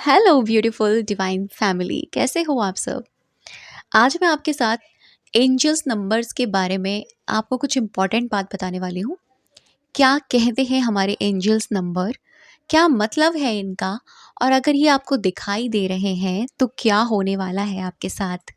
Hello beautiful divine family, कैसे हो आप सब। आज मैं आपके साथ एंजल्स नंबर्स के बारे में आपको कुछ इम्पॉर्टेंट बात बताने वाली हूँ। क्या कहते हैं हमारे एंजल्स नंबर, क्या मतलब है इनका, और अगर ये आपको दिखाई दे रहे हैं तो क्या होने वाला है आपके साथ।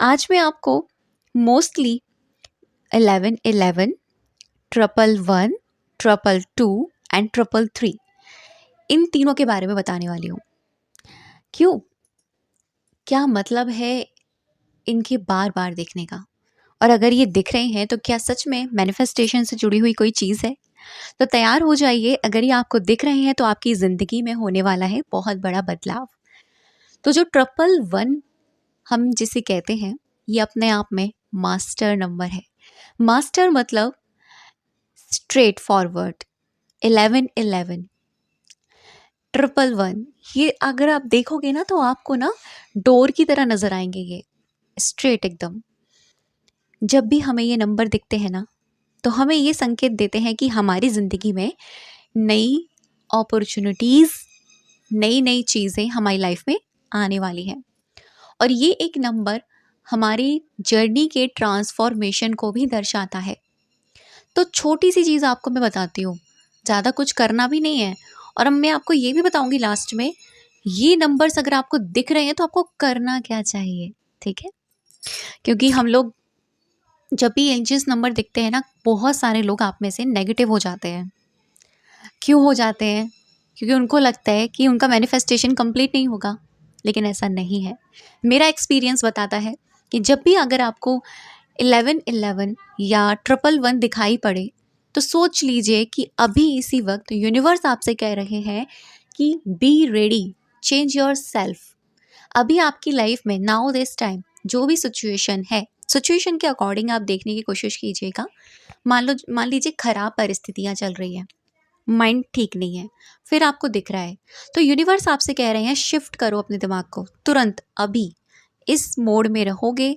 आज मैं आपको मोस्टली 1111, 111, 222 एंड 333 इन तीनों के बारे में बताने वाली हूँ। क्यों, क्या मतलब है इनके बार बार देखने का, और अगर ये दिख रहे हैं तो क्या सच में मैनिफेस्टेशन से जुड़ी हुई कोई चीज़ है। तो तैयार हो जाइए, अगर ये आपको दिख रहे हैं तो आपकी ज़िंदगी में होने वाला है बहुत बड़ा बदलाव। तो जो 111 हम जिसे कहते हैं, ये अपने आप में मास्टर नंबर है। मास्टर मतलब स्ट्रेट फॉरवर्ड। 1111, 111, ये अगर आप देखोगे ना तो आपको ना डोर की तरह नज़र आएंगे, ये स्ट्रेट एकदम। जब भी हमें ये नंबर दिखते हैं ना, तो हमें ये संकेत देते हैं कि हमारी ज़िंदगी में नई अपॉर्चुनिटीज़, नई नई चीज़ें हमारी लाइफ में आने वाली हैं। और ये एक नंबर हमारी जर्नी के ट्रांसफॉर्मेशन को भी दर्शाता है। तो छोटी सी चीज़ आपको मैं बताती हूँ, ज़्यादा कुछ करना भी नहीं है। और अब मैं आपको ये भी बताऊँगी लास्ट में, ये नंबर्स अगर आपको दिख रहे हैं तो आपको करना क्या चाहिए, ठीक है। क्योंकि हम लोग जब भी एंजल्स नंबर दिखते हैं ना, बहुत सारे लोग आप में से नेगेटिव हो जाते हैं। क्यों हो जाते हैं? क्योंकि उनको लगता है कि उनका मैनिफेस्टेशन कंप्लीट नहीं होगा, लेकिन ऐसा नहीं है। मेरा एक्सपीरियंस बताता है कि जब भी अगर आपको 1111 या 111 दिखाई पड़े, तो सोच लीजिए कि अभी इसी वक्त यूनिवर्स आपसे कह रहे हैं कि be ready, change your self. अभी आपकी लाइफ में नाउ दिस टाइम जो भी सिचुएशन है, सिचुएशन के अकॉर्डिंग आप देखने की कोशिश कीजिएगा। मान लीजिए खराब परिस्थितियाँ चल रही हैं, माइंड ठीक नहीं है, फिर आपको दिख रहा है, तो यूनिवर्स आपसे कह रहे हैं शिफ्ट करो अपने दिमाग को तुरंत। अभी इस मोड में रहोगे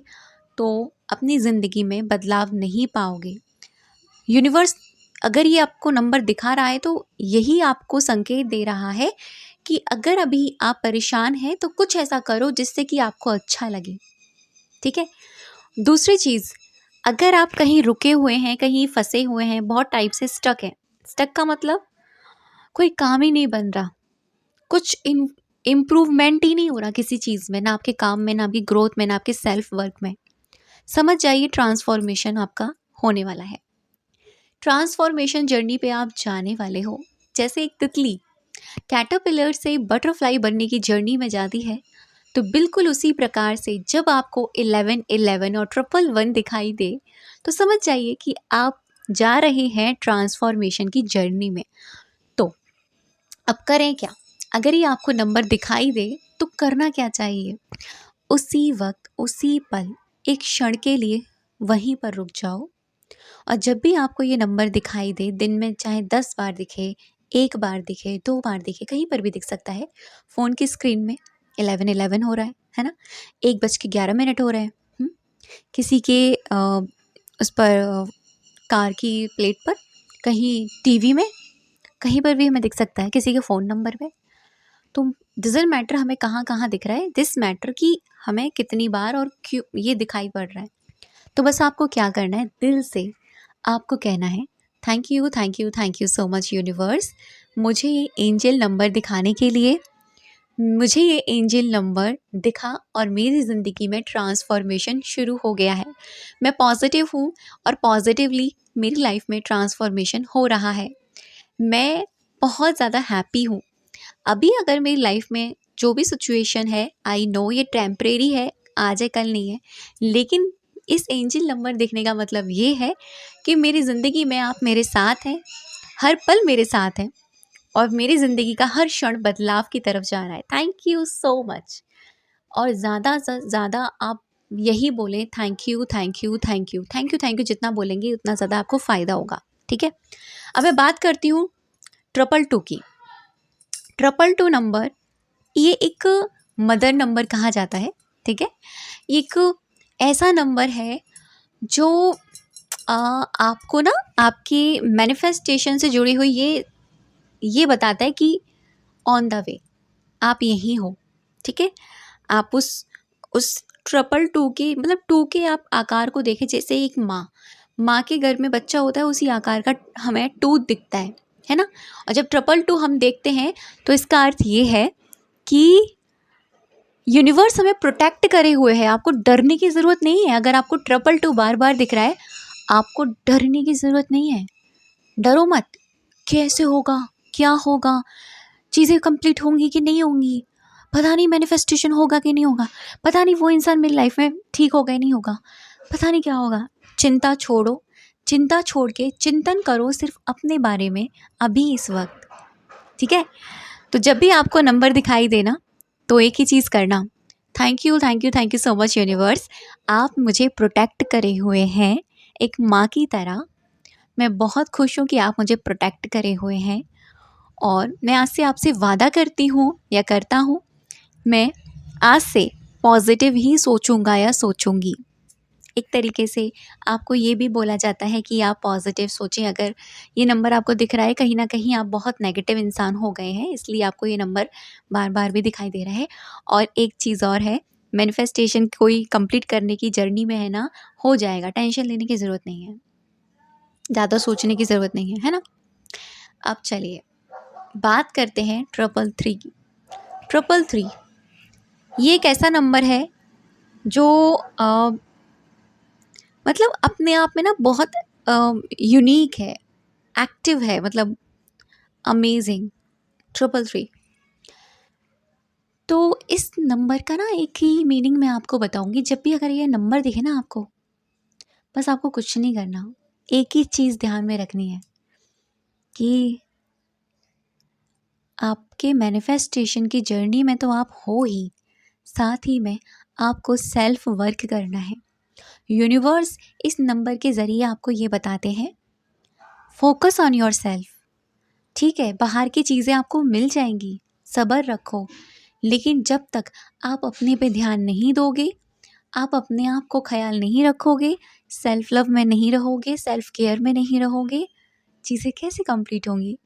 तो अपनी ज़िंदगी में बदलाव नहीं पाओगे। यूनिवर्स अगर ये आपको नंबर दिखा रहा है तो यही आपको संकेत दे रहा है कि अगर अभी आप परेशान हैं तो कुछ ऐसा करो जिससे कि आपको अच्छा लगे, ठीक है। दूसरी चीज़, अगर आप कहीं रुके हुए हैं, कहीं फंसे हुए हैं, बहुत टाइप से स्टक हैं। स्टक का मतलब कोई काम ही नहीं बन रहा, कुछ इम्प्रूवमेंट ही नहीं हो रहा किसी चीज़ में, ना आपके काम में, ना आपकी ग्रोथ में, ना आपके सेल्फ वर्क में। समझ जाइए ट्रांसफॉर्मेशन आपका होने वाला है। ट्रांसफॉर्मेशन जर्नी पे आप जाने वाले हो। जैसे एक तितली कैटरपिलर से बटरफ्लाई बनने की जर्नी में जाती है, तो बिल्कुल उसी प्रकार से जब आपको 1111 और 111 दिखाई दे, तो समझ जाइए कि आप जा रहे हैं ट्रांसफॉर्मेशन की जर्नी में। तो अब करें क्या? अगर ये आपको नंबर दिखाई दे तो करना क्या चाहिए? उसी वक्त, उसी पल, एक क्षण के लिए वहीं पर रुक जाओ। और जब भी आपको ये नंबर दिखाई दे, दिन में चाहे 10 बार दिखे, 1 बार दिखे, 2 बार दिखे, कहीं पर भी दिख सकता है। फ़ोन की स्क्रीन में 1111 हो रहा है ना? 1:11 हो रहा है। हुँ? किसी के उस पर कार की प्लेट पर, कहीं टीवी में, कहीं पर भी हमें दिख सकता है, किसी के फ़ोन नंबर पे। तो डज़न्ट मैटर हमें कहाँ-कहाँ दिख रहा है, दिस मैटर कि हमें कितनी बार और क्यों ये दिखाई पड़ रहा है। तो बस आपको क्या करना है, दिल से आपको कहना है, thank you, thank you, thank you so much universe, मुझे ये एंजल नंबर दिखाने के लिए। मुझे ये एंजल नंबर दिखा और मेरी ज़िंदगी में ट्रांसफॉर्मेशन शुरू हो गया है। मैं पॉजिटिव हूँ और पॉजिटिवली मेरी लाइफ में ट्रांसफॉर्मेशन हो रहा है। मैं बहुत ज़्यादा हैप्पी हूँ। अभी अगर मेरी लाइफ में जो भी सिचुएशन है, आई नो ये टेम्परेरी है, आज है कल नहीं है, लेकिन इस एंजल नंबर देखने का मतलब ये है कि मेरी ज़िंदगी में आप मेरे साथ हैं, हर पल मेरे साथ हैं, और मेरी ज़िंदगी का हर क्षण बदलाव की तरफ जा रहा है। Thank you so much. और ज़्यादा से ज़्यादा आप यही बोलें, thank you, thank you, thank you, thank you, thank you, जितना बोलेंगे उतना ज़्यादा आपको फ़ायदा होगा, ठीक है। अब मैं बात करती हूँ 222 की। 222 नंबर, ये एक मदर नंबर कहा जाता है, ठीक है। एक ऐसा नंबर है जो आपको ना आपके मैनिफेस्टेशन से जुड़ी हुई ये बताता है कि ऑन द वे, आप यहीं हो, ठीक है। आप उस 222 के मतलब 2 के आप आकार को देखें, जैसे एक माँ के घर में बच्चा होता है उसी आकार का हमें 2 दिखता है ना। और जब 222 हम देखते हैं तो इसका अर्थ ये है कि यूनिवर्स हमें प्रोटेक्ट करे हुए है। आपको डरने की ज़रूरत नहीं है। अगर आपको 222 बार बार दिख रहा है, आपको डरने की ज़रूरत नहीं है। डरो मत, कैसे होगा, क्या होगा, चीज़ें कंप्लीट होंगी कि नहीं होंगी, पता नहीं मैनिफेस्टेशन होगा कि नहीं होगा, पता नहीं वो इंसान मेरी लाइफ में ठीक होगा या नहीं होगा, पता नहीं क्या होगा। चिंता छोड़ो, चिंता छोड़ के चिंतन करो सिर्फ अपने बारे में अभी इस वक्त, ठीक है। तो जब भी आपको नंबर दिखाई देना तो एक ही चीज़ करना, thank you thank you thank you so much universe, आप मुझे प्रोटेक्ट करे हुए हैं एक माँ की तरह। मैं बहुत खुश हूँ कि आप मुझे प्रोटेक्ट करे हुए हैं, और मैं आज से आपसे वादा करती हूँ या करता हूँ, मैं आज से पॉजिटिव ही सोचूंगा या सोचूंगी। एक तरीके से आपको ये भी बोला जाता है कि आप पॉजिटिव सोचें। अगर ये नंबर आपको दिख रहा है, कहीं ना कहीं आप बहुत नेगेटिव इंसान हो गए हैं, इसलिए आपको ये नंबर बार बार भी दिखाई दे रहा है। और एक चीज़ और है, मैनिफेस्टेशन कोई कंप्लीट करने की जर्नी में है ना, हो जाएगा, टेंशन लेने की ज़रूरत नहीं है, ज़्यादा सोचने की ज़रूरत नहीं है ना। अब चलिए बात करते हैं 333 की। 333 ये एक ऐसा नंबर है जो मतलब अपने आप में ना बहुत यूनिक है, एक्टिव है, मतलब अमेजिंग। 333 तो इस नंबर का ना एक ही मीनिंग मैं आपको बताऊंगी। जब भी अगर ये नंबर दिखे ना आपको, बस आपको कुछ नहीं करना, एक ही चीज़ ध्यान में रखनी है कि आपके मैनिफेस्टेशन की जर्नी में तो आप हो ही, साथ ही में आपको सेल्फ वर्क करना है। यूनिवर्स इस नंबर के ज़रिए आपको ये बताते हैं, फोकस ऑन योर सेल्फ। ठीक है, बाहर की चीज़ें आपको मिल जाएंगी, सब्र रखो, लेकिन जब तक आप अपने पे ध्यान नहीं दोगे, आप अपने आप को ख्याल नहीं रखोगे, सेल्फ लव में नहीं रहोगे, सेल्फ केयर में नहीं रहोगे, चीज़ें कैसे कंप्लीट होंगी।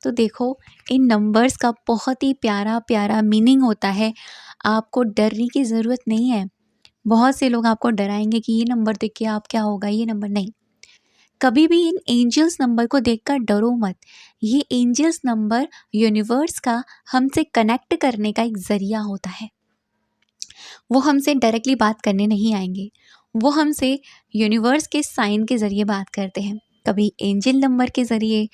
तो देखो, इन नंबर्स का बहुत ही प्यारा प्यारा मीनिंग होता है। आपको डरने की ज़रूरत नहीं है। बहुत से लोग आपको डराएंगे कि ये नंबर देख के आप क्या होगा, ये नंबर नहीं। कभी भी इन एंजल्स नंबर को देखकर डरो मत। ये एंजल्स नंबर यूनिवर्स का हमसे कनेक्ट करने का एक ज़रिया होता है। वो हमसे डायरेक्टली बात करने नहीं आएंगे, वो हमसे यूनिवर्स के साइन के ज़रिए बात करते हैं। कभी एंजल नंबर के ज़रिए,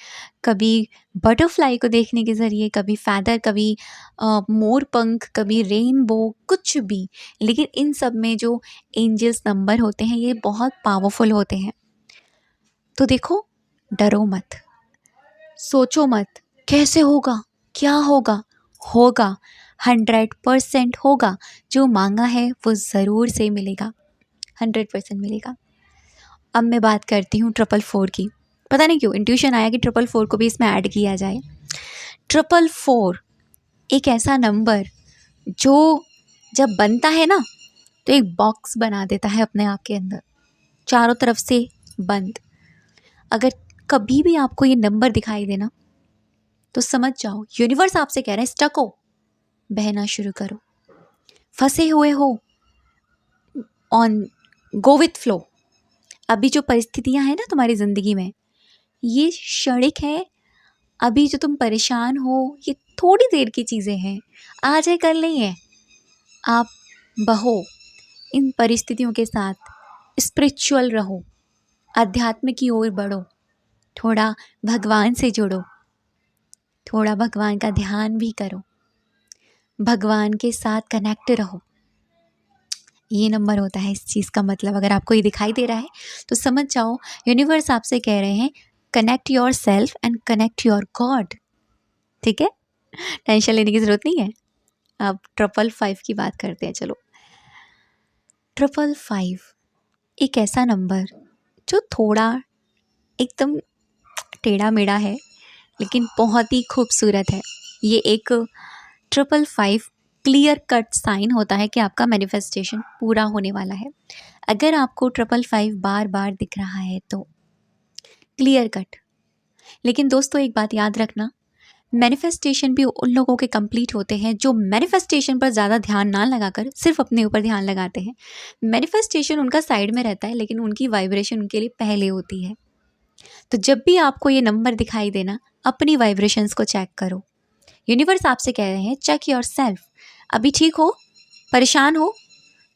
कभी बटरफ्लाई को देखने के ज़रिए, कभी फैदर, कभी मोर पंख, कभी रेनबो, कुछ भी। लेकिन इन सब में जो एंजल्स नंबर होते हैं ये बहुत पावरफुल होते हैं। तो देखो, डरो मत, सोचो मत कैसे होगा, क्या होगा, होगा, 100% होगा। जो मांगा है वो ज़रूर से मिलेगा, 100% मिलेगा। अब मैं बात करती हूँ 444 की। पता नहीं क्यों इंट्यूशन आया कि 444 को भी इसमें ऐड किया जाए। 444 एक ऐसा नंबर जो जब बनता है ना तो एक बॉक्स बना देता है अपने आप के अंदर, चारों तरफ से बंद। अगर कभी भी आपको ये नंबर दिखाई देना तो समझ जाओ यूनिवर्स आपसे कह रहा है स्टक हो, बहना शुरू करो, फंसे हुए हो, ऑन गो विथ फ्लो। अभी जो परिस्थितियां हैं ना तुम्हारी ज़िंदगी में, ये क्षणिक है। अभी जो तुम परेशान हो ये थोड़ी देर की चीज़ें हैं, आज है कल नहीं है। आप बहो इन परिस्थितियों के साथ, स्पिरिचुअल रहो, अध्यात्म की ओर बढ़ो, थोड़ा भगवान से जुड़ो, थोड़ा भगवान का ध्यान भी करो, भगवान के साथ कनेक्ट रहो। ये नंबर होता है इस चीज़ का मतलब। अगर आपको ये दिखाई दे रहा है तो समझ जाओ यूनिवर्स आपसे कह रहे हैं connect your self and connect your God. ठीक है, टेंशन लेने की ज़रूरत नहीं है। अब 555 की बात करते हैं। चलो, 555 एक ऐसा नंबर जो थोड़ा एकदम टेढ़ा मेढ़ा है लेकिन बहुत ही खूबसूरत है। ये एक 555 क्लियर कट साइन होता है कि आपका मैनिफेस्टेशन पूरा होने वाला है। अगर आपको 555 बार बार दिख रहा है तो क्लियर कट। लेकिन दोस्तों एक बात याद रखना, मैनिफेस्टेशन भी उन लोगों के कंप्लीट होते हैं जो मैनिफेस्टेशन पर ज़्यादा ध्यान ना लगाकर सिर्फ अपने ऊपर ध्यान लगाते हैं। मैनिफेस्टेशन उनका साइड में रहता है, लेकिन उनकी वाइब्रेशन उनके लिए पहले होती है। तो जब भी आपको ये नंबर दिखाई देना, अपनी वाइब्रेशंस को चेक करो। यूनिवर्स आपसे कह रहे हैं चेक योर सेल्फ। अभी ठीक हो, परेशान हो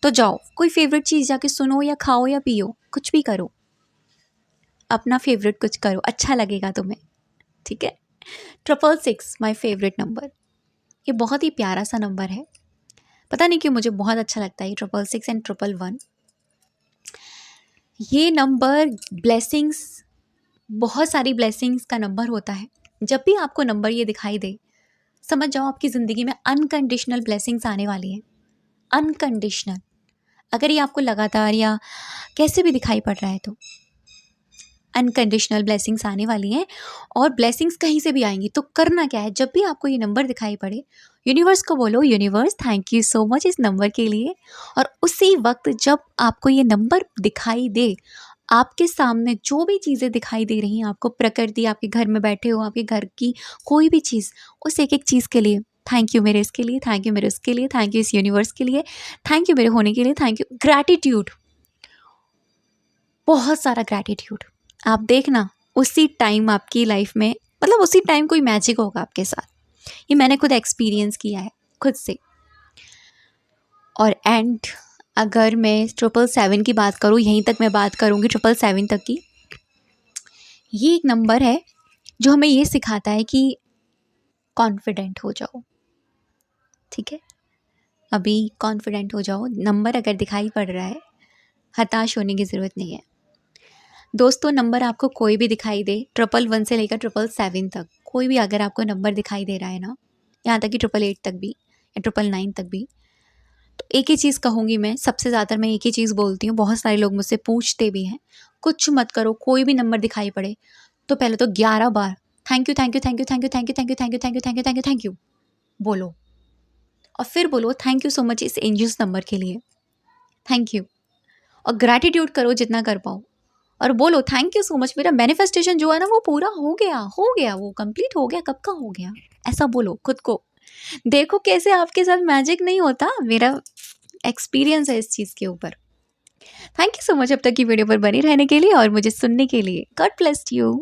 तो जाओ कोई फेवरेट चीज़ जाके सुनो या खाओ या पियो, कुछ भी करो, अपना फेवरेट कुछ करो, अच्छा लगेगा तुम्हें, ठीक है। 666 माय फेवरेट नंबर। ये बहुत ही प्यारा सा नंबर है, पता नहीं क्यों मुझे बहुत अच्छा लगता है ये 666 एंड 111। ये नंबर ब्लेसिंग्स, बहुत सारी ब्लेसिंग्स का नंबर होता है। जब भी आपको नंबर ये दिखाई दे, समझ जाओ आपकी ज़िंदगी में अनकंडीशनल ब्लेसिंग्स आने वाली हैं। अनकंडीशनल, अगर ये आपको लगातार या कैसे भी दिखाई पड़ रहा है तो अनकंडीशनल ब्लेसिंग्स आने वाली हैं। और ब्लेसिंग्स कहीं से भी आएंगी, तो करना क्या है, जब भी आपको ये नंबर दिखाई पड़े, यूनिवर्स को बोलो universe thank you so much इस नंबर के लिए। और उसी वक्त जब आपको ये नंबर दिखाई दे, आपके सामने जो भी चीज़ें दिखाई दे रही हैं आपको, प्रकृति, आपके घर में बैठे हो, आपके घर की कोई भी चीज़, उस एक एक चीज़ के लिए थैंक यू मेरे इसके लिए, थैंक यू मेरे उसके लिए, थैंक यू इस यूनिवर्स के लिए, थैंक यू मेरे होने के लिए, थैंक यू। ग्रैटिट्यूड, बहुत सारा ग्रैटिट्यूड। आप देखना उसी टाइम आपकी लाइफ में, मतलब उसी टाइम कोई मैजिक होगा आपके साथ। ये मैंने खुद एक्सपीरियंस किया है खुद से। और एंड अगर मैं 777 की बात करूँ, यहीं तक मैं बात करूँगी 777 तक की। ये एक नंबर है जो हमें ये सिखाता है कि कॉन्फिडेंट हो जाओ, ठीक है। अभी कॉन्फिडेंट हो जाओ, नंबर अगर दिखाई पड़ रहा है, हताश होने की ज़रूरत नहीं है। दोस्तों, नंबर आपको कोई भी दिखाई दे, 111 से लेकर 777 तक, कोई भी अगर आपको नंबर दिखाई दे रहा है ना, यहाँ तक कि 888 तक भी या 999 तक भी, तो एक ही चीज़ कहूँगी मैं, सबसे ज़्यादा मैं एक ही चीज़ बोलती हूँ, बहुत सारे लोग मुझसे पूछते भी हैं, कुछ मत करो, कोई भी नंबर दिखाई पड़े तो पहले तो 11 बार thank you thank you thank you thank you thank you thank you thank you thank you thank you thank you thank you बोलो। और फिर बोलो थैंक यू सो मच इस एंजल्स नंबर के लिए, थैंक यू। और ग्रैटिट्यूड करो जितना कर पाओ, और बोलो थैंक यू सो मच, मेरा मैनिफेस्टेशन जो है ना वो पूरा हो गया, वो कंप्लीट हो गया, कब का हो गया, ऐसा बोलो खुद को। देखो कैसे आपके साथ मैजिक नहीं होता, मेरा एक्सपीरियंस है इस चीज़ के ऊपर। थैंक यू सो मच अब तक की वीडियो पर बने रहने के लिए और मुझे सुनने के लिए। God bless you.